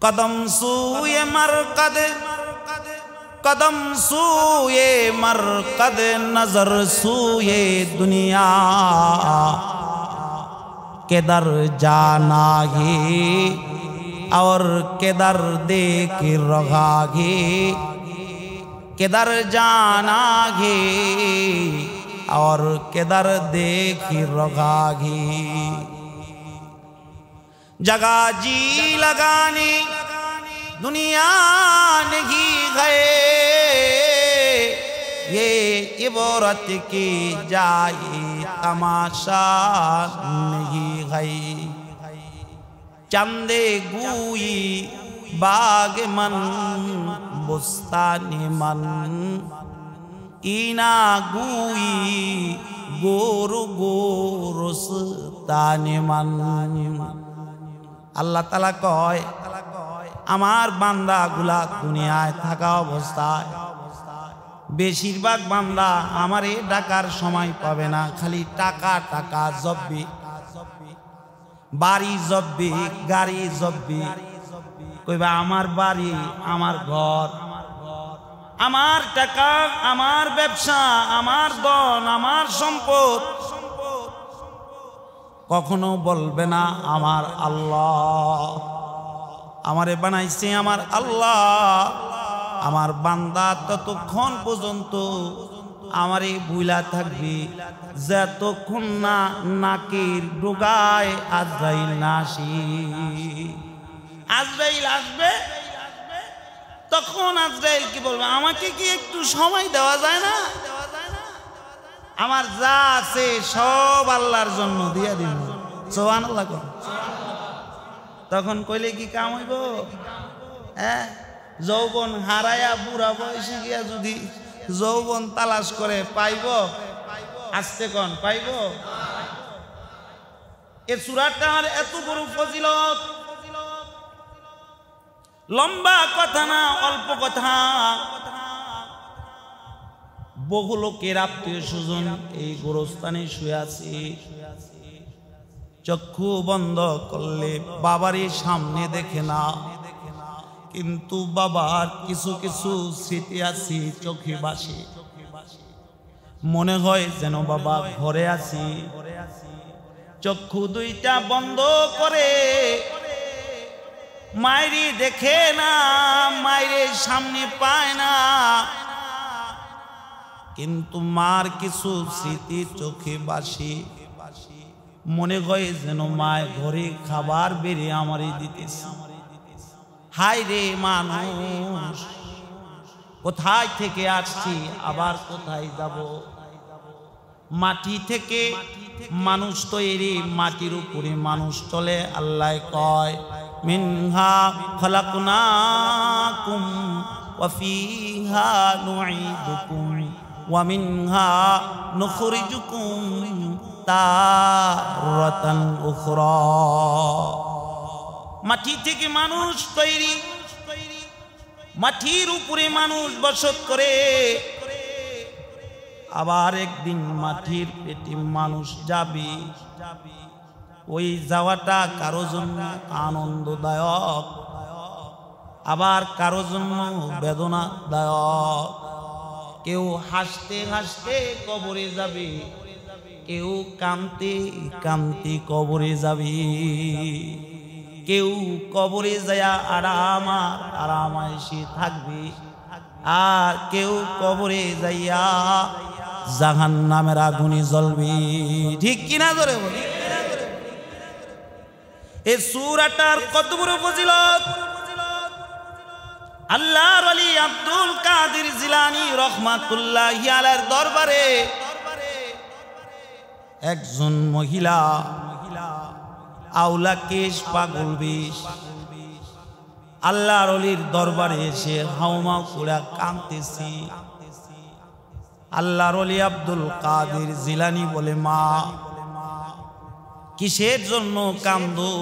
कदम सूए मरकद कदम सूए मरकद नजर सूए दुनिया किधर जाना है और किधर देख रहा है किधर जाना है और किधर देख रहा है जगह जी लगाने दुनिया नहीं गए ये इबारत की जाए तमाशा नहीं गई चंदे गुई बाग मन बुस्तानी मन इना गुई गोरु गोरुस्तानी मन আল্লাহ তাআলা কয় আমার বান্দাগুলা দুনিয়ায় থাকা অবস্থায় বেশিরভাগ বান্দা আমারে ডাকার সময় পাবে না খালি টাকা টাকা জব্বি বাড়ি জব্বি গাড়ি জব্বি কইবা আমার বাড়ি আমার ঘর আমার টাকা আমার ব্যবসা আমার ধন আমার সম্পদ কখনো বলবে না আমার আল্লাহ আমারে বানাইছে আমার আল্লাহ আমার বান্দা ততক্ষণ পর্যন্ত আমারে বুইলা থাকবে যতক্ষণ না নাকের ডোগায় আজরাইল না আসে আজরাইল আসবে তখন আজরাইল কি বলবে আমাকে কি একটু সময় দেওয়া যায় না আমার যা আছে সব আল্লাহর জন্য দিয়া দিব সুবহানাল্লাহ তখন কইলে কি কাম হইব হ্যাঁ যৌবন হারায়া বুড়া বয়সে গিয়া যদি যৌবন তালাশ করে পাইব আস্তে কোন পাইব এই সূরাটার এত বড় ফজিলত লম্বা কথা না অল্প কথা বহু লোকের আত্মীয় স্বজন এই গোরস্থানে শুয়ে আছে চক্ষু বন্ধ করলে বাবারই সামনে দেখে না কিন্তু বাবার কিছু কিছু স্মৃতি আছে চোখে ভাসে মনে হয় যেন বাবা ঘরে আছি চক্ষু দুইটা বন্ধ করে মায়েরই দেখে না মায়ের সামনে পায় না কিন্তু মার কিছু স্মৃতি চোখে ভাসে মনে হয় যেন মায় ঘরে খাবার বেড়ে আমারই দিতেছে হায় রে মানুষ কোথায় থেকে আসছি আবার কোথায় যাব মাটি থেকে মানুষ তৈরি মাটির উপরে মানুষ চলে আল্লাহ কয় মিনহা খলাকনাকুম ওয়া ফিহা নুঈদুকুম ওয়া মিনহা নুখরিজুকুম তারাতান উখরা মাটি থেকে মানুষ তৈরি মাটির উপরে মানুষ বসত করে আবার একদিন মাটির পেটে মানুষ যাবে ওই যাওয়াটা কারো জন্য আনন্দদায়ক আবার কারো জন্য বেদনাদায়ক কেউ হাসতে হাসতে কবরে যাবে কেউ কাঁদতে কাঁদতে কবরে যাবে কেউ কবরে যায় আরামায়েশে থাকবে আর কেউ কবরে যাইয়া জাহান্নামের আগুনে জ্বলবে ঠিক কিনা ধরে বলি এই সূরাটার কত বড় ফজিলত আল্লাহর ওলি আব্দুল কাদের জিলানী রাহমাতুল্লাহি আলাইহির দরবারে একজন মহিলা আওলা কেশ পাগল বেশ আল্লাহর ওলির দরবারে এসে হাউমাউ করে কাঁদতেছে আল্লাহর ওলি আব্দুল কাদের জিলানী বলে মা কিসের জন্য কাঁদো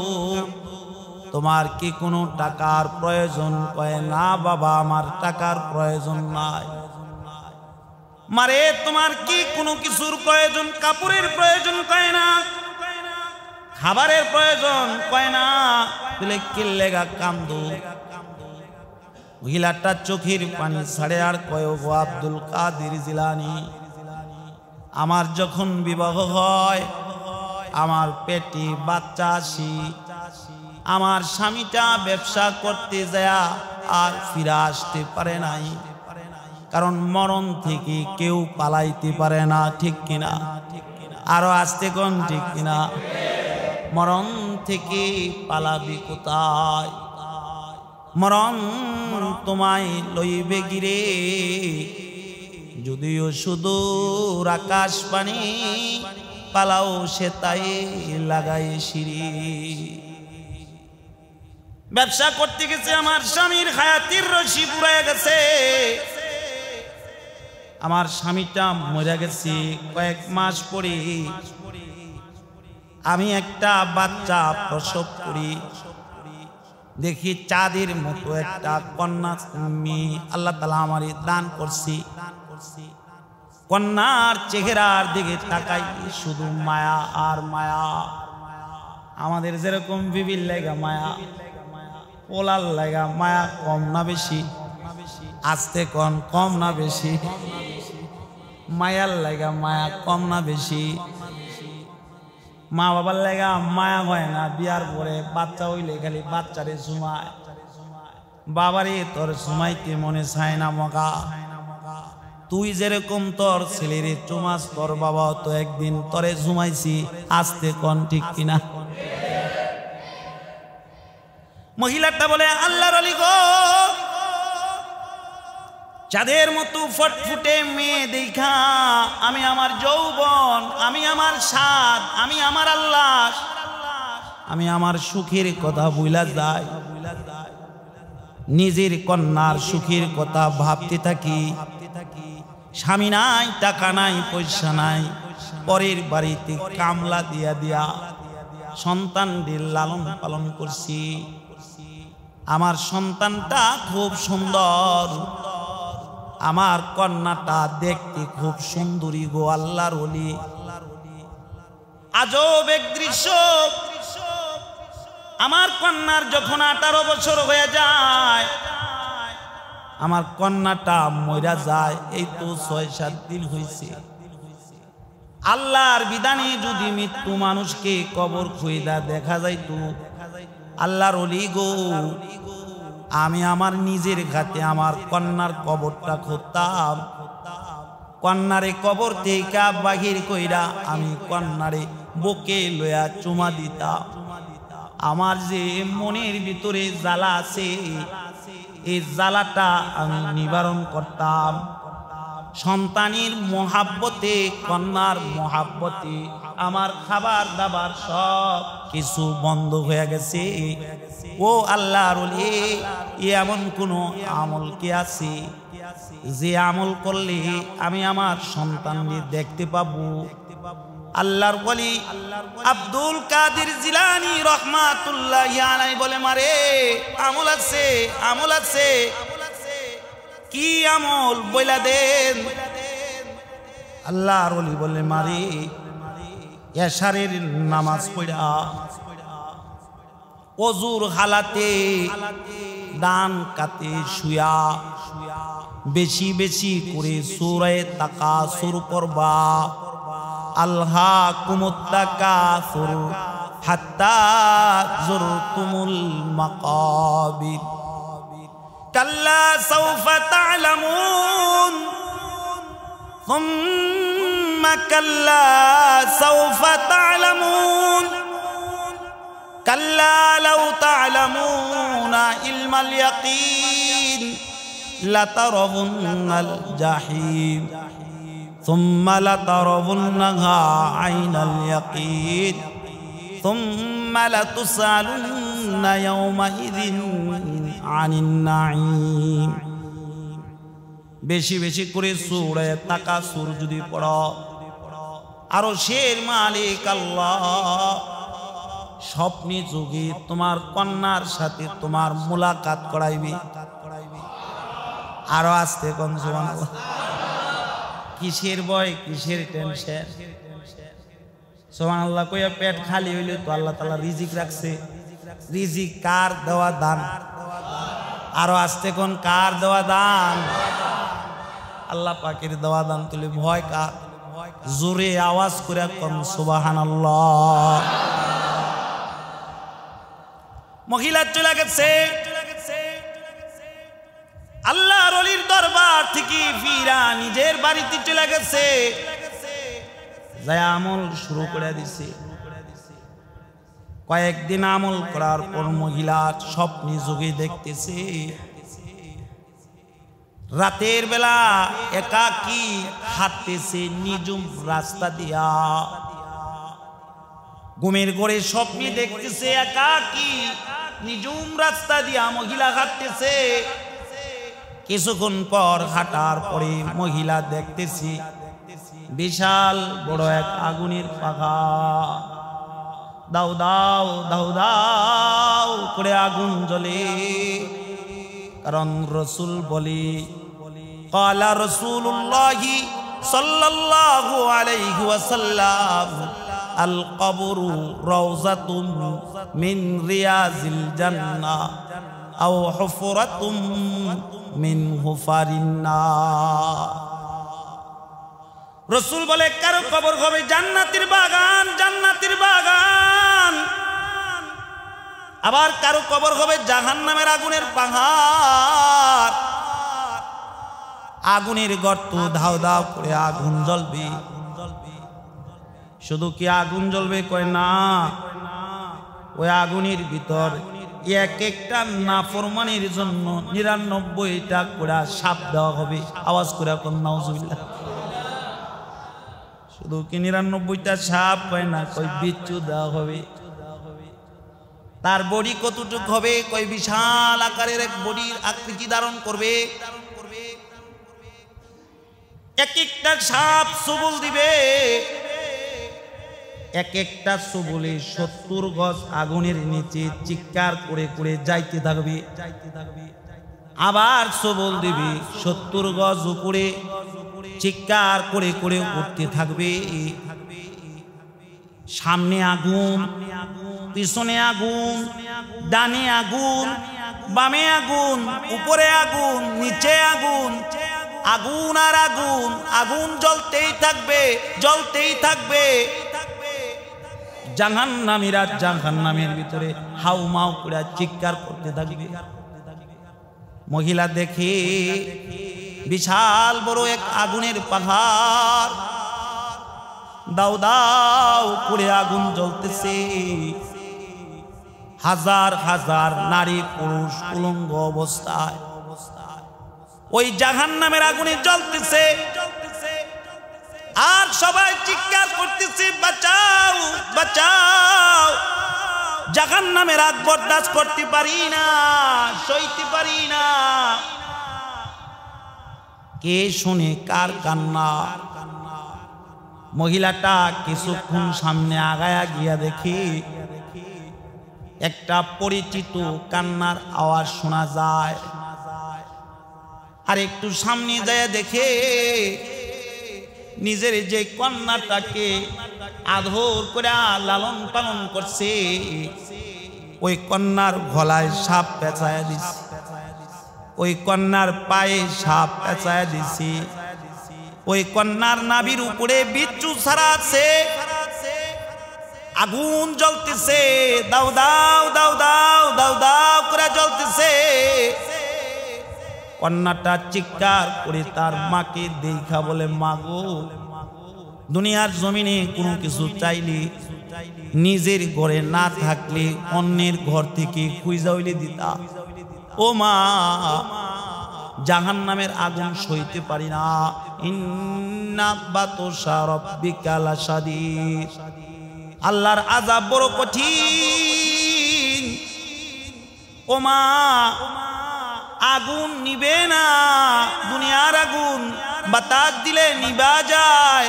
তোমার কি কোনো টাকার প্রয়োজন কয় না বাবা আমার টাকার প্রয়োজন নাই মারে তোমার কি কোনো কিছুর প্রয়োজন কাপড়ের প্রয়োজন কয় না খাবারের প্রয়োজন কয় না বলে কিল্লেগা কান্দো। মহিলাটা চোখের পানি ছাড়ে আর কয় গো আব্দুল কাদের জিলানী, আমার যখন বিবাহ হয় আমার পেটে বাচ্চা আসি, আমার স্বামীটা ব্যবসা করতে যায় আর ফিরে আসতে পারে নাই, কারণ মরণ থেকে কেউ পালাইতে পারে না, ঠিক কিনা? আরো আসতে কোন ঠিক কিনা? মরণ থেকে পালাবি কোথায়? মরণ তোমায় লইবে গিরে, যদিও সুদূর আকাশ পানি, পালাও সে তাই লাগাই সিঁড়ি। ব্যবসা করতে গেছে, আমার স্বামীর হায়াতির রশি পুড়ে গেছে, আমার স্বামীটা মরে গেছে। কয়েক মাস পরে আমি একটা বাচ্চা প্রসব করি, দেখি চাঁদের মতো একটা কন্যা মেয়ে আল্লাহ তাআলা আমারে দান করছি। কন্যার চেহারার দিকে তাকাই, শুধু মায়া আর মায়া। আমাদের যেরকম বিবির লাগা মায়া, পোলার লাগা মায়া কম না বেশি? আস্তে কম না বেশি? মায়ার লাগা মায়া কম না বেশি? মা বাবার লাগা মায়া হয় না, বিয়ার পরে বাচ্চা হইলে খালি বাচ্চারে সুমায়, বাবারে তোর সুমাইতে মনে চায় না মগা। তুই যেরকম তোর ছেলেরে চুমাস, তোর বাবা তো একদিন তোরে জুমাইছি। আস্তে কোন ঠিক কিনা? মহিলাটা বলে আল্লাহর ওলি গো, চাঁদের মতো ফটফুটে মেয়ে দেখা আমি আমার যৌবন, আমি আমার স্বাদ, আমি আমার আল্লাহ, আমি আমার সুখের কথা ভুলা যাই, নিজের কন্যার সুখের কথা ভাবতে থাকি। স্বামী নাই, টাকা নাই, পয়সা নাই, পরের বাড়িতে কামলা দিয়া দিয়া সন্তানদের লালন পালন করছি। আমার সন্তানটা খুব সুন্দর, আমার কন্যাটা দেখতে খুব সুন্দরী গো আল্লাহর ওলি। আজব এক দৃশ্য, আমার কন্যার যখন 18 বছর হয়ে যায়, আমার কন্যাটা মইরা যায়। এই তো 6-7 দিন হয়েছে। আল্লাহর বিধানে যদি মৃত্যু মানুষকে কবর খুঁজা দেখা যাইতো, আল্লাহর ওলি গো, আমি আমার নিজের ঘাতে আমার কন্যার কবরটা খুঁজতাম। কন্যারে কবর থেকে বাহির কইরা আমি কন্যারে বুকে লইয়া চুমা দিতাম। আমার যে মনের ভিতরে জ্বালা আছে, এই জ্বালাটা আমি নিবারণ করতাম। সন্তানের মহাব্বতে, কন্যার মহাব্বতে আমার খাবার দাবার সব কিছু বন্ধ হয়ে গেছে। ও আল্লাহর ওলি, এমন কোন আমল কি আছে যে আমল করলে আমি আমার সন্তানদের দেখতে পাবো? আল্লাহর ওলি আব্দুল কাদের জিলানী রাহমাতুল্লাহি আলাইহি বলে, মারে আমল আছে, আমল আছে। কি আমল বইলা দেন? আল্লাহর ওলি বলে, মারে এশারের নামাজ পড়া, ওযুর হালাতে ডান কাতে শুয়া বেশি বেশি করে সূরা তাকাসুর পড়বা। আলহাকুমুত তাকাসুর হাত্তা যুরতুমুল মাকাবির, কাল্লা সাউফা তা'লামুন সুম্মা কাল্লা সাউফা তা'লামুন, কাল্লা লাউ তা'লামুনা ইলমাল ইয়াকিন লাতারাবুন্নাল জাহিম সুম্মা লাতারাবুন্নাহা আইনাল ইয়াকিন সুম্মা লাতুসআলুন্না ইয়াওমাইযিন আনিন নাঈম। বেশি বেশি করে সূরা তাকাসুর যদি পড়ো, আরশের মালিক আল্লাহ স্বপ্নে যোগে তোমার কন্যার সাথে তোমার মুলাকাত করাইবে। আরো আসতে কোন সুবহানাল্লাহ। কিসের ভয়, কিসের টেনশন? সুবহানাল্লাহ কইয়া পেট খালি হইলে তো আল্লাহ তাআলা রিজিক রাখছে। রিজিক কার দেওয়া দান? আরো আসতে কোন কার দেওয়া দান? আল্লাহ পাকের দেওয়া দান। তুলে ভয় কার? জোরে আওয়াজ করে কোন সুবহানাল্লাহ। মহিলা চলে গেছে আল্লাহর ওলির দরবার থেকে ফিরা নিজের বাড়িতে চলে গেছে, যাই আমল শুরু করে দিছে। কয়েকদিন আমল করার পর মহিলার স্বপ্নে যোগে দেখতেছে রাতের বেলা একাকী হাঁটতেছে নিজুম রাস্তা দিয়া। ঘুমের ঘরে স্বপ্নে দেখতেছে একাকী নিজুম রাস্তা দিয়া মহিলা হাঁটতেছে। কিছুক্ষণ পর হাঁটার পরে মহিলা দেখতেছি বিশাল বড় এক আগুনের পাখা, দাও দাও দাও দাও করে আগুন জ্বলে। কারণ রসুল বলি ক্বালা রাসূলুল্লাহি সাল্লাল্লাহু আলাইহি ওয়াসাল্লাম আল কবরু রাউযাতুম মিন রিয়াজিল জান্নাহ আও হুফরাতুম মিন হুফারিন নার। রসুল বলে কারো কবর হবে জান্নাতের বাগান, জান্নাতের বাগান। আবার কারো কবর হবে জাহান্নামের আগুনের পাহাড়, আগুনের গর্ত, ধাও ধাও করে আগুন জ্বলবে। শুধু কি আগুন জ্বলবে? কয় না, ওই আগুনের ভিতর এক একটা নাফরমানির জন্য ৯৯টা করে সাপ দেওয়া হবে। আওয়াজ করে কোন নাউজুবিল্লাহ। শুধু কি ৯৯টা সাপ কয় না, কই বিচ্ছু দেওয়া হবে। তার বডি কতটুক হবে? কই বিশাল আকারের এক বডির আকৃতি ধারণ করবে। এক একটা সাপ সবল দিবে, এক একটা সবলে ৭০ গজ আগুনের নিচে চিৎকার করে করে যাইতে থাকবে। আবার সবল দিবে ৭০ গজ উপরে চিৎকার করে করে উঠতে থাকবে। সামনে আগুন, পিছনে আগুন, ডানে আগুন, বামে আগুন, উপরে আগুন, নিচে আগুন, আগুন আর আগুন, আগুন জ্বলতেই থাকবে, জ্বলতেই থাকবে। জাহান্নামীরা জাহান্নামের ভিতরে হাউমাউ করে চিৎকার করতে থাকবে। মহিলা দেখে বিশাল বড় এক আগুনের পাহাড়, দাও দাও করে আগুন জ্বলতেছে। হাজার হাজার নারী পুরুষ উলঙ্গ অবস্থায় ওই জাহান্নামের আগুনে জ্বলতেছে। আর সবাই চিৎকার করতেছে, বাঁচাও বাঁচাও, জাহান্নামের আগ বরদাস্ত করতে পারি না, সইতে পারি না। কে শুনে কার কান্না? মহিলাটা কিছুক্ষণ সামনে আগায়া গিয়া দেখি একটা পরিচিত কান্নার আওয়াজ শোনা যায়। আর একটু সামনে যায় দেখে নিজের যে কন্যাটাকে আদর করে লালন পালন করছে ওই কন্যার গলায় সাপ পেঁচায়া দিছে, ওই কন্যার পায়ে সাপ পেঁচায়া দিছে, ওই কন্যার নাভির উপরে বিচ্ছু ছড়াচ্ছে, আগুন জ্বলতেছে, দাও দাও দাও দাও দাও দাও করে জ্বলতেছে। কন্যাটা চিৎকার করে তার মাকে দেখা বলে, মা গো, দুনিয়ার জমিনে কোনো কিছু চাইলে নিজের ঘরে না থাকলে অন্যের ঘর থেকে খুঁজা হইলে দিতা। ও মা, জাহান্নামের আগুন সইতে পারি না। ইন্না বাতশা রাব্বিকা লাশাদীদ, আল্লাহর আযাব বড় কঠিন। ও মা, আগুন নিবে না, দুনিয়ার আগুন বাতাস দিলে নিবা যায়,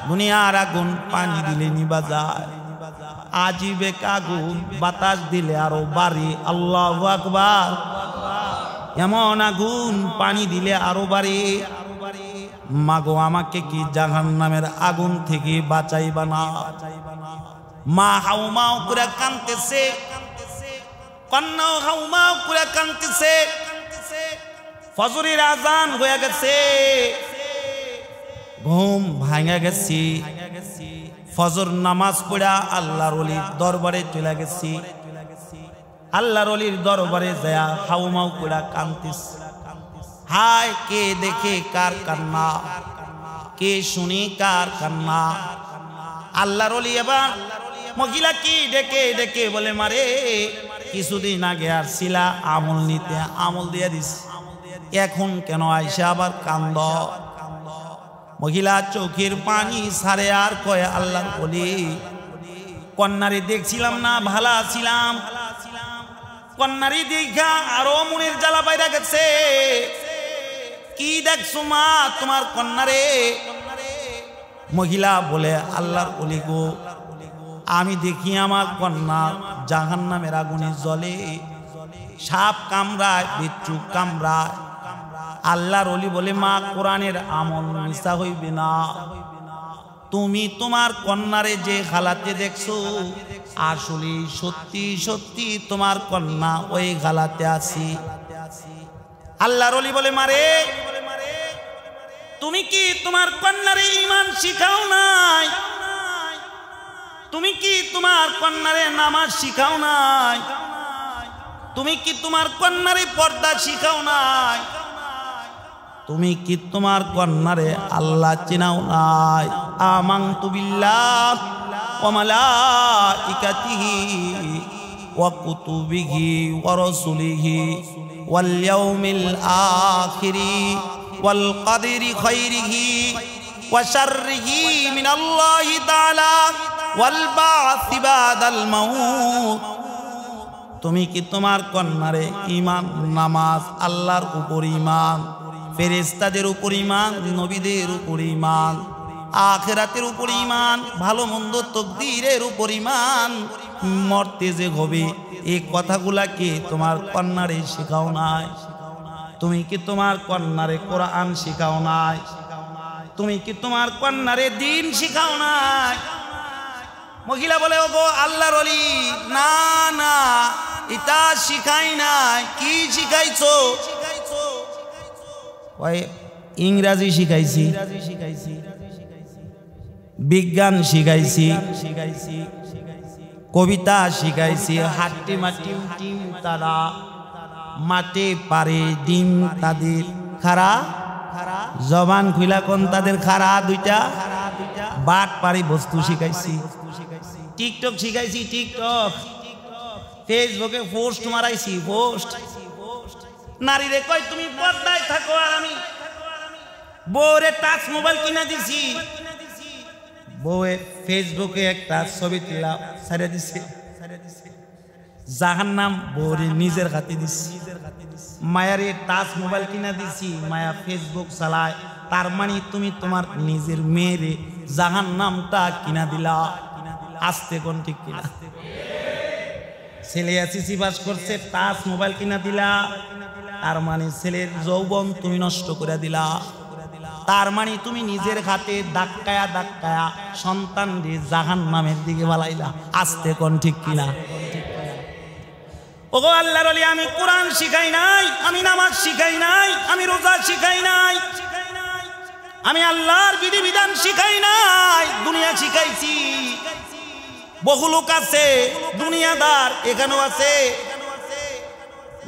দুনিয়ার আগুন পানি দিলে নিবা যায়। আজীবেক আগুন বাতাস দিলে আরো বাড়ে। আল্লাহু আকবার। এমন আগুন পানি দিলে আরো বাড়ে। মাগো, আমাকে কি জাহান্নামের আগুন থেকে বাঁচাইবা না? মা হাউমাউ করে কাঁদতেছে, কন্যাও হাউমাউ করে কাঁদতেছে। ফজরের আজান হয়ে গেছে, ঘুম ভাঙা গেছি, ফজর নামাজ পড়া আল্লাহর ওলির দরবারে চলে গেছি। আল্লাহর ওলির দরবারে যায় হাউমাউ করে কাঁদতেছে। হায়, কে দেখে কার কান্না, কে শুনি কার কান্না। আল্লাহর ওলি এবার মহিলা কি ডেকে ডেকে বলে, মারে কিছুদিন আগে আর ছিলা আমল নিতে, আমল দিয়ে দিস, এখন কেন আইসা আবার কান্দ? মহিলা চোখের পানি সারে আর কয়, আল্লাহর ওলি কন্যারে দেখছিলাম না, ভালা ছিলাম, কন্যারে দেখা আরো মনের জ্বালা বাইরা গেছে। কি দেখছো মা তোমার কন্যারে? মহিলা বলে, আল্লাহর ওলি গো, আমি দেখি আমার কন্যা জাহান্নামের আগুনে জ্বলে, সাপ কামড়ায়, বিচ্ছু কামড়ায়। আল্লাহর ওলি বলে, মা কোরআনের আমল মিশা হইবে না। তুমি তোমার কন্যারে যে হালাতে দেখছো, আসলে সত্যি সত্যি তোমার কন্যা ওই হালাতে আছি। আল্লাহর ওলি বলে, মারে তুমি কি তোমার কন্যারে ঈমান শিখাও নাই? তুমি কি তোমার কন্যারে নামাজ শিখাও নাই? তুমি কি তোমার কন্যারে পর্দা শিখাও নাই? তুমি কি তোমার কন্যারে আল্লাহ চিনাও নাই? আমানতু বিল্লাহ ওয়া মালাইকাতিহি ওয়া কুতুবিহি ওয়া রাসূলিহি ওয়াল ইয়াউমিল আখিরি ওয়াল কদরি খাইরিহি ওয়া শাররিহি মিনাল্লাহি তাআলা ওয়াল বা'সি বাদাল মাউত। তুমি কি তোমার কন্যারে ঈমান, নামাজ, আল্লাহর উপর ঈমান, ফেরেশতাদের উপর ঈমান, নবীদের উপর ঈমান, আখিরাতের উপর ঈমান, ভালো মন্দ তাকদীরের উপর ঈমান, মরতে যে হবে এই কথাগুলা কি তোমার কন্যারে শেখাও নাই? তুমি কি তোমার কন্যারে কোরআন শেখাও নাই? তুমি কি তোমার কন্যারে দ্বীন শেখাও নাই? মহিলা বলে, ওগো আল্লাহর ওলি, না না, এটা শিখাই নাই। কি শিখাইছো? ওই ইংরেজি শিখাইছি, বিজ্ঞান শিখাইছি, কবিতা শিখাইছি, হাট্টি মাটি ডিম তারা, মাঠে পারে ডিম তাদের খারা, জবান খুইলা কোন তাদের খারা দুইটা, বাট পারি বস্তু শিখাইছি, টিকটক শিখাইছি, টিকটক, ফেসবুকে পোস্ট মারাইছি, পোস্ট। নারীরে কয় তুমি পর্দায় থাকো, আর আমি বউরে টাচ মোবাইল কিনা দিছি, বউয়ে ফেসবুকে একটা ছবি তুলা ছাড়া দিছে, জাহান্নাম বউরে নিজের হাতে দিছি। মায়ারে টাচ মোবাইল কিনা দিছি, মায়া ফেসবুক চালায়, তার মানে তুমি তোমার নিজের মেয়েরে জাহান্নামটা কিনা দিলা। আসতে কোন ঠিক কিনা? ছেলে এসএসসি পাস করছে, টাচ মোবাইল কিনা দিলা, তার মানে ছেলের যৌবন তুমি নষ্ট করে দিলা। তার মানে তুমি নিজের হাতে ধাক্কায়া ধাক্কায়া সন্তানরে জাহান্নামের দিকে বালাইলা। আসতে কোন ঠিক কিনা? ওগো আল্লাহর ওলি, আমি কোরআন শিখাই নাই, আমি নামাজ শিখাই নাই, আমি রোজা শিখাই নাই, আমি আল্লাহর বিধিবিধান শিখাই নাই, দুনিয়া শিখাইছি। বহু লোক আছে দুনিয়াদার, এখানেও আছে,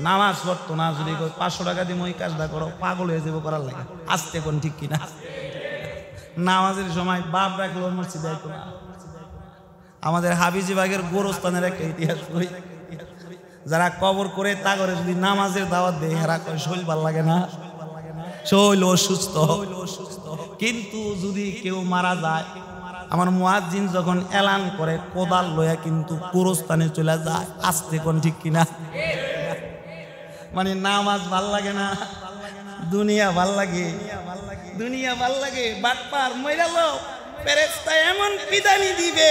নামাজ পড়তো না, যদি 500 টাকা দিয়ে ওই কাজটা করো, পাগল হয়ে যাবো করার লাগে। আসতে কোন ঠিক কিনা? নামাজের সময় বাপ রাখলো মসজিদে আইতো না। আমাদের হাবিজিবাগের গোরস্থানের একটা ইতিহাস বই, যারা কবর করে তা করে যদি নামাজের দাওয়াত দেয়, হেরা কয় শরীর ভাল লাগে না, শরীর অসুস্থ। কিন্তু যদি কেউ মারা যায়, আমার মুয়াজ্জিন যখন এলান করে কোদাল লয়া কিন্তু গোরস্থানে চলে যায়। আসতে কোন ঠিক কিনা? মানে নামাজ ভাল লাগে না, দুনিয়া ভাল লাগে, দুনিয়া ভাল লাগে। বাটপার মইরালো, ফেরেশতা এমন বিদানি দিবে,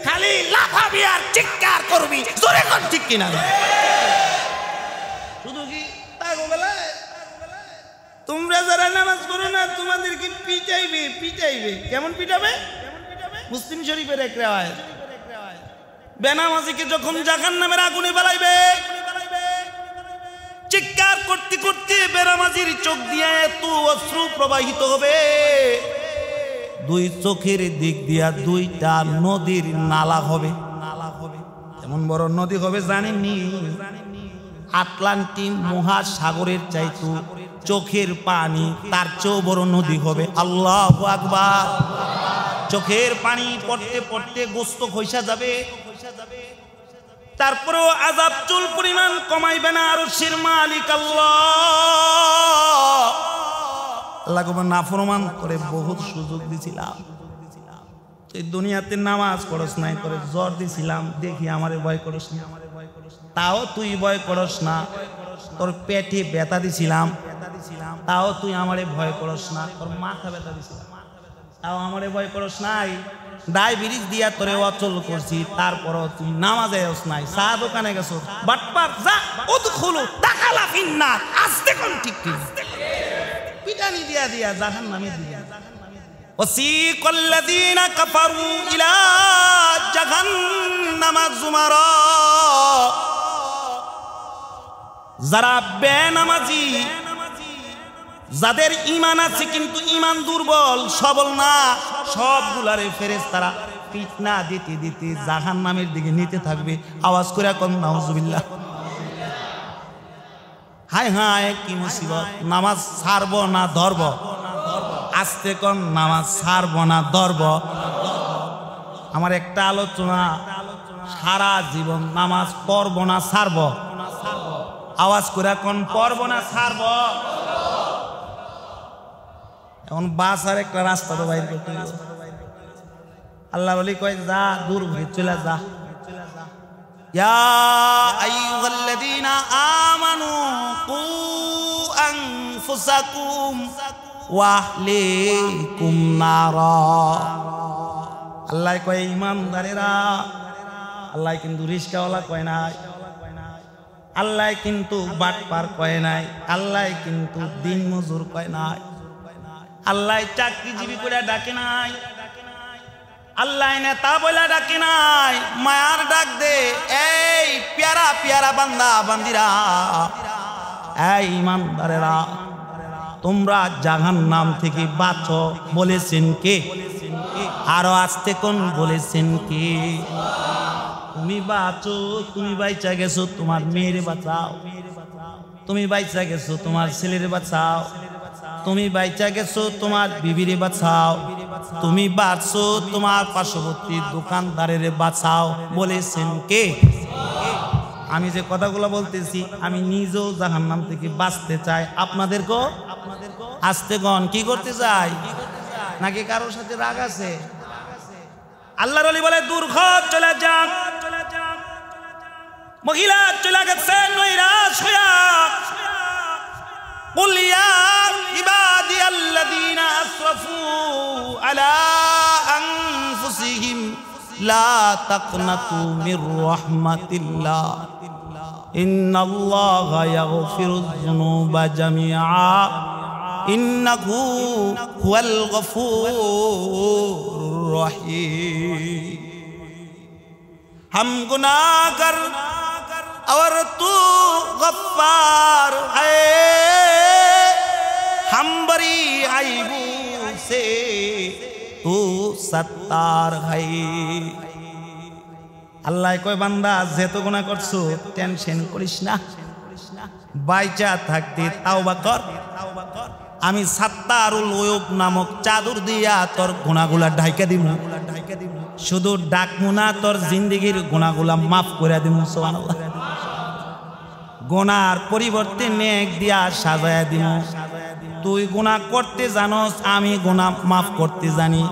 খালি লাফাবি আর চিৎকার করবি, জোরে কোন ঠিক কিনা? শুধু কি তাগো বেলায় তোমরা যারা নামাজ পড়ো না, তোমাদেরকে পিটাইবে, পিটাইবে। কেমন পিটাবে? মুসলিম শরীফের এক রিওয়ায়াত, বেনামাজিকে যখন জাহান্নামের আগুনে বালাইবে, করতে করতে বেনামাজির চোখ দিয়ে এত অশ্রু প্রবাহিত হবে, দুই চোখের দিক দিয়া দুইটা নদীর নালা হবে। এমন বড় নদী হবে জানেননি? আটলান্টিক মহাসাগরের চাইতো চোখের পানি তার চেয়েও বড় নদী হবে। আল্লাহু আকবার। চোখের পানি পড়তে পড়তে গোস্ত খইসা যাবে, তারপরেও আযাব চুল পরিমাণ কমাইবে না আরশের মালিক আল্লাহ। আল্লাহকে নাফরমান করে বহুত সুযোগ দিছিলাম, এই দুনিয়াতে নামাজ পড়স নাই, করে জ্বর দিছিলাম, দেখি আমারে ভয় করস না, তাও তুই ভয় করস না। তোর পেটে ব্যথা দিছিলাম, তাও তুই আমারে ভয় করস না। তোর মাথা ব্যথা দিছিলাম, তাও আমারে ভয় করস নাই। ডায়াবেটিস দিয়া তোরে অচল করছি, তারপরও তুই নামাজে যাস নাই, চা দোকানে গেছো, বাটপার যা উদখুলু দাখালা ফিন্নার। আস্তে কোন ঠিক ঠিক পিটানি দিয়া দিয়া জাহান্নামে দিয়া। ওয়াসিকাল্লাযীনা কাফারু ইলা জাহান্নামা যুমারা। যারা বেনামাজি, যাদের ঈমান আছে কিন্তু ঈমান দুর্বল সবল না, সবগুলারে ফেরেশতারা পিটনা দিতে দিতে জাহান্নামের দিকে নিতে থাকবে। আওয়াজ করে কোন নাউজুবিল্লাহ। হায় হায় কি মুসিবত! নামাজ ছাড়ব না ধরব? আস্তে কোন নামাজ ছাড়ব না ধরব? আমার একটা আলোচনা, সারা জীবন নামাজ পড়ব না ছাড়ব? আওয়াজ করে কোন পড়ব না ছাড়ব? এখন বাস আর একটা রাস্তা তো বাইর করতে হবে। আল্লাহ বলি কয় যা দূর হয়ে চলে যা। ইয়া আইয়ুহাল্লাযীনা আমানু কু আনফুসাকুম ওয়া আহলিকুম নারা। আল্লাহ কয় ঈমানদারেরা, আল্লাহ কিন্তু রিস্কাওয়ালা কয় নাই, আল্লাহ কিন্তু বাটপার কয় নাই, আল্লাহ কিন্তু দিন মজুর কয় নাই, আল্লাহ চাকরিজীবী করে ডাকে নাই, আল্লাহ নেতা বলে ডাকে নাই। মায়ার ডাক দে, এই প্যারা প্যারা বান্দা বান্দিরা, এই ঈমানদারেরা, তোমরা জাহান্নাম থেকে বাঁচো বলেছেন কে? আরো আস্তে কোন বলেছেন কে? তুমি বাঁচো, তুমি বাইচা গেছো, তোমার মেয়েরে বাঁচাও, তুমি বাইচা গেছো, তোমার ছেলেরে বাঁচাও, তুমি বাইচা গেছো, তোমার বিবিরে বাঁচাও, তুমি বাঁচছো, তোমার পার্শ্ববর্তী দোকানদারের বাঁচাও বলেছেন কে? আমি যে কথাগুলো বলতেছি, আমি নিজেও জাহান্নাম থেকে বাঁচতে চাই। আপনাদেরকেও আস্তে গন কি করতে চাই? নাকি কারোর সাথে রাগ আছে? আল্লাহর ওলি বলে দুর্ঘট চলে যাক, মহিলা চলে গেছে নৈরাশ হইয়া। قل يا عبادي الذين أسرفوا على أنفسهم لا تقنطوا من رحمة الله إن الله يغفر الذنوب جميعا إنه هو الغفور الرحيم। हम गुनाहगार और तू गफ्फार है, हम बरी आईबू से तू सत्तार है। আল্লাহ কয় বান্দা যেহেতু গুনাহ করছো টেনশন করিস না, বাইচা থাকতে তাওবা কর, আমি সাত্তারুল ওয়ুব নামক চাদর দিয়া তোর গুনাহগুলা ঢাইকা দিমু। শুধু ডাকমু না, তোর জিন্দেগির গুনাহগুলা মাফ করে দিমু। সুবহানাল্লাহ। গুনার পরিবর্তে নেক দিয়া সাজায়া দিমু। তুই গুনাহ করতে জানোস, আমি গুনাহ মাফ করতে জানি।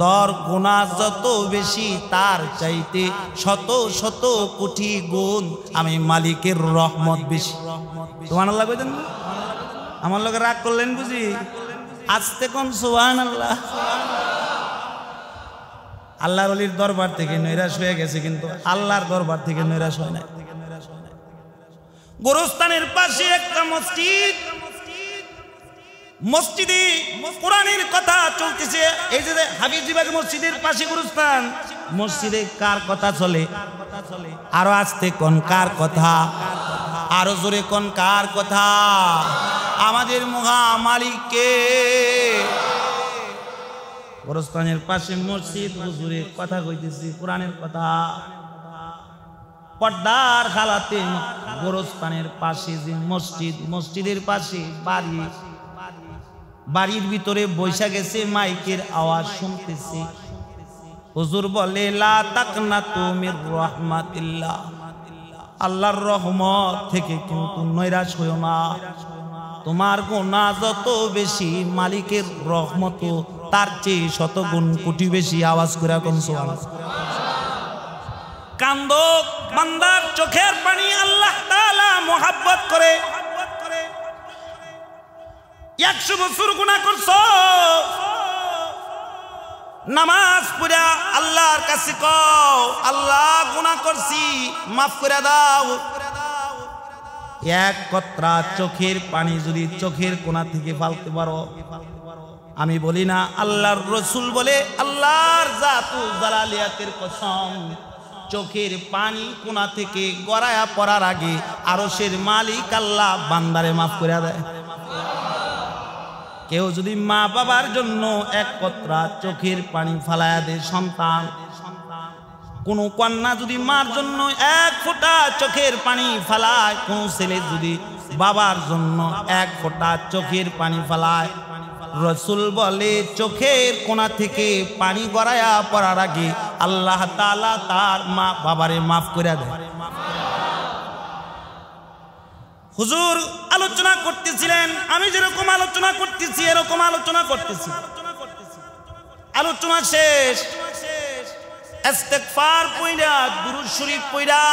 তোর গুনাহ যত বেশি তার চাইতে শত শত কোটি গুণ আমি মালিকের রহমত বেশি। সুবহানাল্লাহ কইতেন না? আমার লোকে রাগ করলেন বুঝি? আস্তে কোন সুবহানাল্লাহ। আল্লাহর ওলির দরবার থেকে নৈরাশ হয়ে গেছে, কিন্তু আল্লাহর দরবার থেকে নৈরাশ হয় না। গোরস্থানের পাশে একটা মসজিদ, মসজিদে কোরআনের কথা চলতেছে। এই যে হাফিজিবাগ মসজিদের পাশে গোরস্থান, মসজিদে কার কথা চলে? আরো আস্তে কোন কার কথা? আরো জোরে কোন কার কথা? আমাদের মহা মালিককে। গোরস্থানের পাশে মসজিদ, হুজুরে কথা কইতেছি কোরআনের কথা। পর্দার খালাতে গোরস্থানের পাশে যে মসজিদ, মসজিদের পাশে বাড়ি, বাড়ির ভিতরে বৈশা গেছে, মাইকের আওয়াজ শুনতেছে। হুজুর বলে লা তাকনাতু মির রাহমাতিল্লাহ, আল্লাহর রহমত থেকে কিন্তু নৈরাশ হইও না। তোমার গুনাহ যত বেশি, মালিকের রহমত তার চেয়ে শতগুণ কোটি বেশি। আওয়াজ করে কোন সুবহানাল্লাহ। কান্দো, বান্দার চোখের পানি আল্লাহ তাআলা মোহাব্বত করে। 100 বছর গুনাহ করছো, নামাজ পড়া আল্লাহর কাছে কও, আল্লাহ গুনাহ করছি মাফ করে দাও। এক কতরা চোখের পানি যদি চোখের কোণা থেকে ফালতে পারো, আমি বলি না, আল্লাহর রাসূল বলে, আল্লাহর জাতুল জালালিয়াতের কসম, চোখের পানি কোণা থেকে গড়ায়া পড়ার আগে আরশের মালিক আল্লাহ বান্দারে মাফ করে দেয়। কেউ যদি মা বাবার জন্য এক কতরা চোখের পানি ফালায়া দেয়, সন্তান, কোন কন্যা যদি মার জন্য এক ফোঁটা চোখের পানি ফালায়, কোন ছেলে যদি বাবার জন্য এক ফোঁটা চোখের পানি ফালায়, রাসূল বলে চোখের কোণা থেকে পানি গড়ায়া পড়ার আগে আল্লাহ তাআলা তার মা বাবারে মাফ করে দেয়। হুজুর আলোচনা করতেছিলেন, আমি যেরকম আলোচনা করতেছি এরকম আলোচনা করতেছি। আলোচনা শেষ, ইস্তেগফার পড়া, দুরূদ শরীফ পড়া,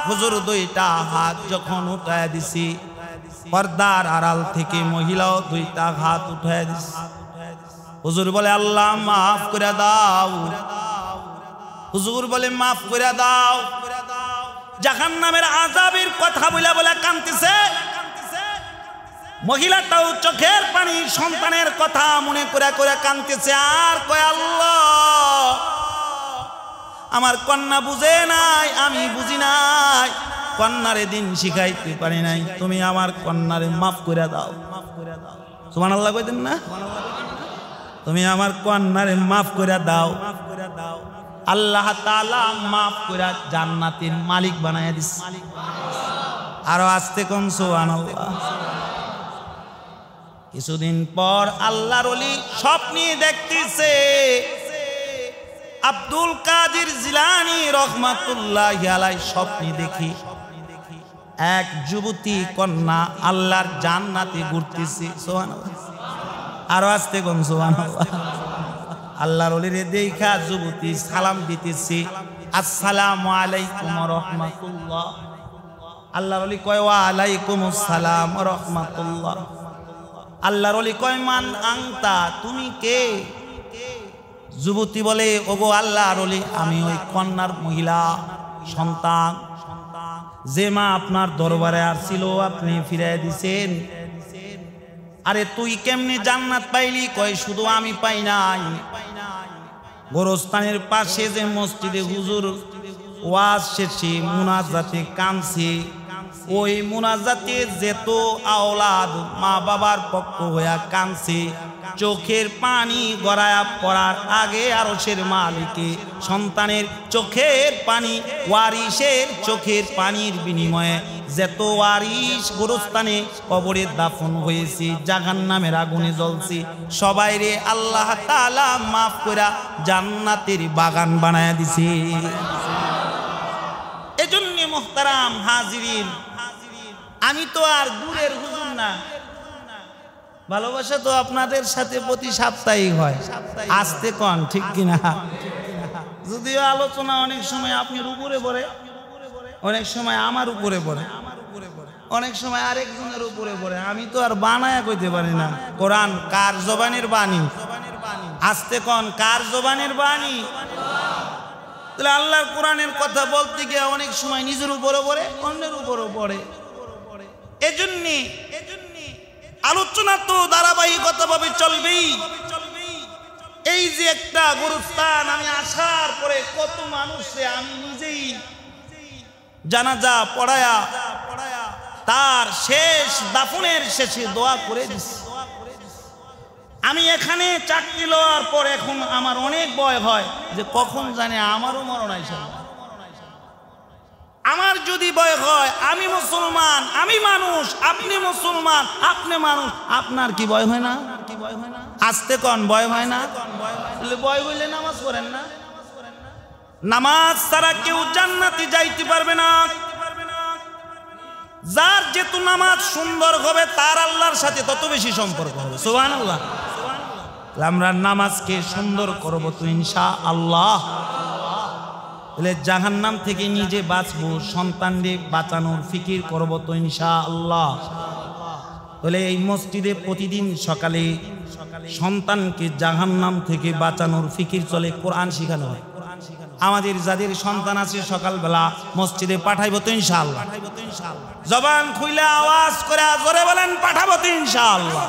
হুজুর দুইটা হাত যখন উঠায় দিছি, পর্দার আড়াল থেকে মহিলাও দুইটা হাত উঠায় দিছে। হুজুর বলে আল্লাহ মাফ করে দাও। হুজুর বলে মাফ করে দাও। জাহান্নামের আযাবের কথা বলে বলে কাঁদতেছে। মহিলাটাও চোখের পানি, সন্তানের কথা মনে করে করে কাঁদতেছে। আর কয় আল্লাহ, আমার কন্যা বুঝে নাই, আমি বুঝি নাই, কন্যারে দিন শিখাইতে পারি নাই, তুমি আমার কন্যারে মাফ করে দাও। সুবহানাল্লাহ কইতেন না? তুমি আমার কন্যারে মাফ করে দাও। আল্লাহ তাআলা মাফ করে জান্নাতের মালিক বানায় দিছে। আরো আস্তে কোন সুবহানাল্লাহ। কিছুদিন পর আল্লাহর ওলি স্বপ্নে দেখতেছে, আব্দুল কাদের জিলানী রহমাতুল্লাহি আলাইহি স্বপ্নে দেখি এক যুবতী কন্যা আল্লাহর জান্নাতে ঘুরতেছে। সুবহানাল্লাহ। আরো আস্তে কোন সুবহানাল্লাহ। আল্লাহর ওলিরে দেখা যুবতী সালাম দিতেছে, আসসালামু আলাইকুম ওয়া রাহমাতুল্লাহ। আল্লাহর ওলি কয় ওয়া আলাইকুমুস সালাম ওয়া রাহমাতুল্লাহ। আল্লাহর ওলি কয় মান আনতা, তুমি কে? যুবতী বলে, ওগো আল্লাহর ওলি, আমি ওই কন্যার মহিলা সন্তান, যে মা আপনার দরবারে আসছিল আপনি ফিরাই দিছেন। আরে তুই কেমনে জান্নাত পাইলি? কয় শুধু আমি পাই নাই, গোরস্থানের পাশে যে মসজিদে হুজুর ওয়াজ শেষে মুনাজাতে কাঁদছে, ওই মুনাজাতে যেত আওলাদ মা বাবার পক্ষ হইয়া কাঁদছে, চোখের পানি গড়ায়া পড়ার আগে আরশের মালিকে সন্তানের চোখের পানি, ওয়ারিসের চোখের পানির বিনিময়ে যেত ওয়ারিস গোরস্থানে কবরে দাফন হয়েছে, জাহান্নামের আগুনে জ্বলছে, সবাই রে আল্লাহ তাআলা মাফ কইরা জান্নাতের বাগান বানায়া দিছে। এজন্য মুহতারাম হাজিরিন, আমি তো আর দূরের হুজুর না, ভালোবাসা তো আপনাদের সাথে প্রতি সাপ্তাহিক হয়। আসতে কন ঠিক কিনা? যদিও আলোচনা অনেক সময় আপনার উপরে পড়ে, অনেক সময় আমার উপরে পড়ে, অনেক সময় আরেকজনের উপরে পড়ে, আমি তো আর বানায়া কইতে পারি না। কোরআন কার জবানের বাণী? আসতে কন কার জবানের বাণী? তাহলে আল্লাহর কোরআনের কথা বলতে গিয়ে অনেক সময় নিজের উপরে পড়ে, অন্যের উপরও পড়ে। এজন্য আলোচনা তো ধারাবাহিকতাভাবে চলবেই। এই যে একটা গোরস্থান, আমি আসার পরে কত মানুষে আমি নিজেই জানাজা পড়ায়া তার শেষ দাফনের শেষে দোয়া করে দিছে। আমি এখানে চাকরি লওয়ার পর এখন আমার অনেক ভয় হয় যে কখন জানে আমারও মরণ আইসা। আমার যদি ভয় হয়, আমি মুসলমান, আমি মানুষ, আপনি মুসলমান, আপনি মানুষ, আপনার কি ভয় হয় না? আস্তে কোন ভয় হয় না? ভয় হইলে নামাজ পড়েন না। নামাজ ছাড়া কেউ জান্নাতে যাইতে পারবে না। যার যেহেতু নামাজ সুন্দর হবে তার আল্লাহর সাথে তত বেশি সম্পর্ক হবে। সুবহানাল্লাহ। আমরা নামাজকে সুন্দর করব তো ইনশাআল্লাহ। জাহান্নাম থেকে নিজে বাঁচবো, সন্তানদের বাঁচানোর ফিকির করব তো ইনশাআল্লাহ। বলে এই মসজিদে প্রতিদিন সকালে সন্তানকে জাহান্নাম থেকে বাঁচানোর ফিকির চলে, কোরআন শেখানো হয়। আমাদের যাদের সন্তান আছে সকালবেলা মসজিদে পাঠাইব তো ইনশাআল্লাহ। জবান খুইলে আওয়াজ করে জোরে বলেন পাঠাবো তো ইনশাআল্লাহ।